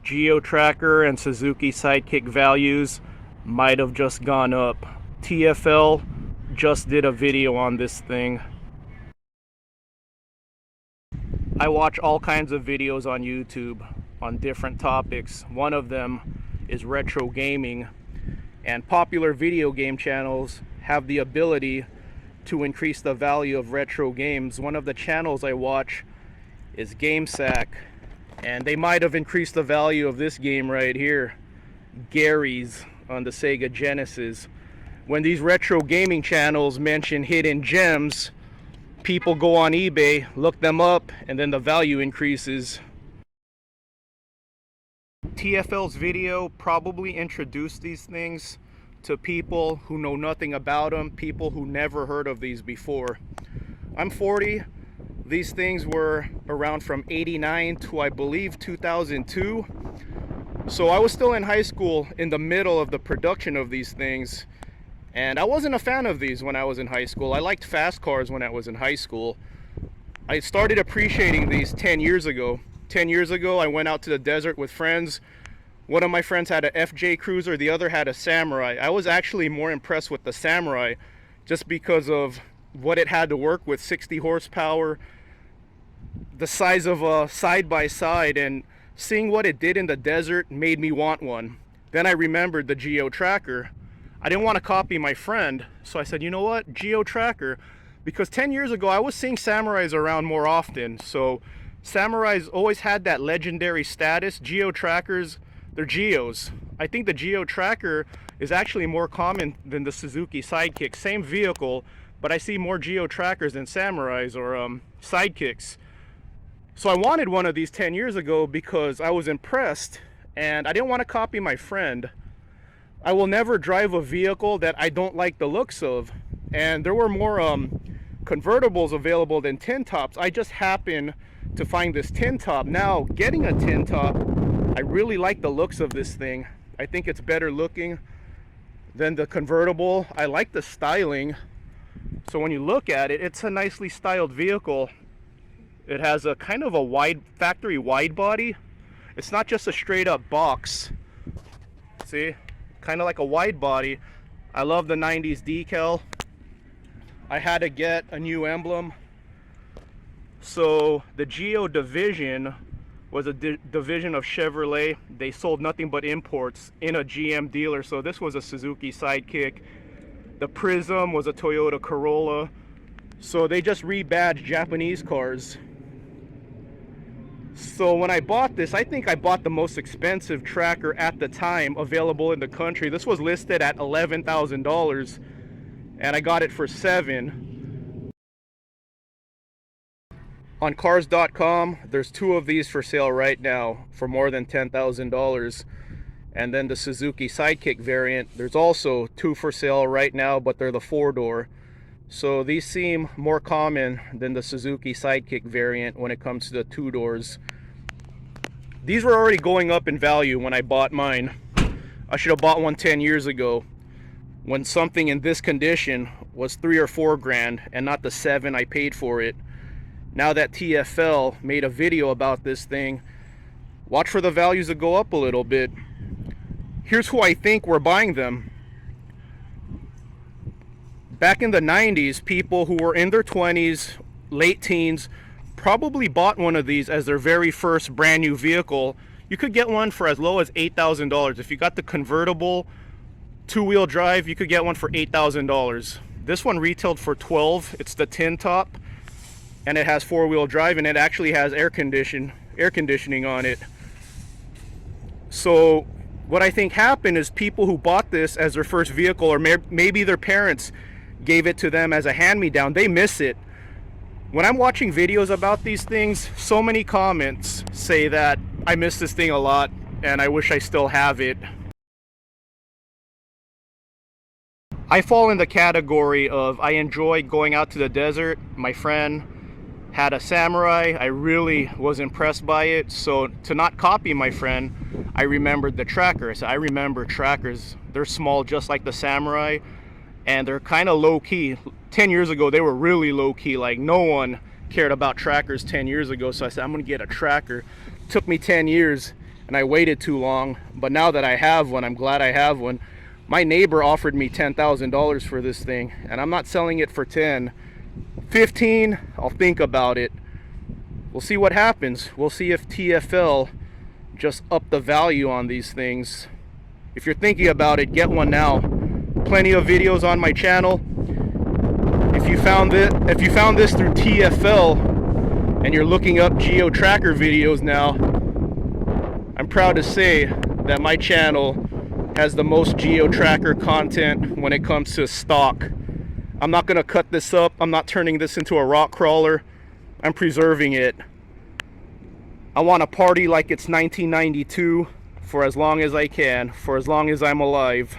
Geo Tracker and Suzuki Sidekick values might have just gone up. TFL just did a video on this thing. I watch all kinds of videos on YouTube on different topics. One of them is retro gaming, and popular video game channels have the ability to increase the value of retro games. One of the channels I watch is GameSack, and they might have increased the value of this game right here, Gary's, on the Sega Genesis. When these retro gaming channels mention hidden gems, people go on eBay, look them up, and then the value increases. TFL's video probably introduced these things to people who know nothing about them, people who never heard of these before. I'm 40. These things were around from 89 to, I believe, 2002. So I was still in high school in the middle of the production of these things. And I wasn't a fan of these when I was in high school. I liked fast cars when I was in high school. I started appreciating these 10 years ago. 10 years ago, I went out to the desert with friends. One of my friends had a FJ Cruiser, the other had a Samurai. I was actually more impressed with the Samurai just because of what it had to work with, 60 horsepower, the size of a side-by-side, and seeing what it did in the desert made me want one. Then I remembered the Geo Tracker. I didn't want to copy my friend, so I said, you know what, Geo Tracker, because 10 years ago I was seeing Samurais around more often. So Samurais always had that legendary status. Geo Trackers, they're Geos. I think the Geo Tracker is actually more common than the Suzuki Sidekick. Same vehicle, but I see more Geo Trackers than Samurais or Sidekicks. So I wanted one of these 10 years ago because I was impressed and I didn't want to copy my friend. I will never drive a vehicle that I don't like the looks of. And there were more convertibles available than tin tops. I just happened to find this tin top. Now, getting a tin top, I really like the looks of this thing. I think it's better looking than the convertible. I like the styling. So when you look at it, it's a nicely styled vehicle. It has a kind of a wide, factory wide body. It's not just a straight up box. See? Kind of like a wide body. I love the 90s decal. I had to get a new emblem. So the Geo division was a division of Chevrolet. They sold nothing but imports in a GM dealer. So this was a Suzuki Sidekick. The Prism was a Toyota Corolla. So they just rebadged Japanese cars. So when I bought this, I think I bought the most expensive tracker at the time available in the country. This was listed at $11,000 and I got it for $7,000. On cars.com, there's two of these for sale right now for more than $10,000. And then the Suzuki Sidekick variant, there's also two for sale right now, but they're the 4-door. So these seem more common than the Suzuki Sidekick variant when it comes to the 2-doors. These were already going up in value when I bought mine. I should have bought one 10 years ago when something in this condition was $3 or $4 grand and not the $7,000 I paid for it. Now that TFL made a video about this thing, watch for the values to go up a little bit. Here's who I think were buying them. Back in the 90s, people who were in their 20s, late teens, probably bought one of these as their very first brand new vehicle. You could get one for as low as $8,000. If you got the convertible 2-wheel drive, you could get one for $8,000. This one retailed for $12,000. It's the tin top and it has 4-wheel drive and it actually has air conditioning on it. So what I think happened is people who bought this as their first vehicle, or maybe their parents gave it to them as a hand-me-down, they miss it. When I'm watching videos about these things, so many comments say that I miss this thing a lot and I wish I still have it. I fall in the category of I enjoy going out to the desert. My friend had a Samurai. I really was impressed by it. So to not copy my friend, I remembered the tracker. So I remember trackers. They're small just like the Samurai and they're kind of low-key. 10 years ago, they were really low-key. Like no one cared about trackers 10 years ago. So I said, I'm gonna get a tracker. Took me 10 years. and I waited too long. But now that I have one, I'm glad I have one. My neighbor offered me $10,000 for this thing, and I'm not selling it for 10. 15, I'll think about it. We'll see what happens. We'll see if TFL just up the value on these things. If you're thinking about it, get one now. Plenty of videos on my channel. If you found this through TFL and you're looking up Geo Tracker videos now, I'm proud to say that my channel has the most Geo Tracker content when it comes to stock. I'm not going to cut this up. I'm not turning this into a rock crawler. I'm preserving it. I want to party like it's 1992 for as long as I can, for as long as I'm alive.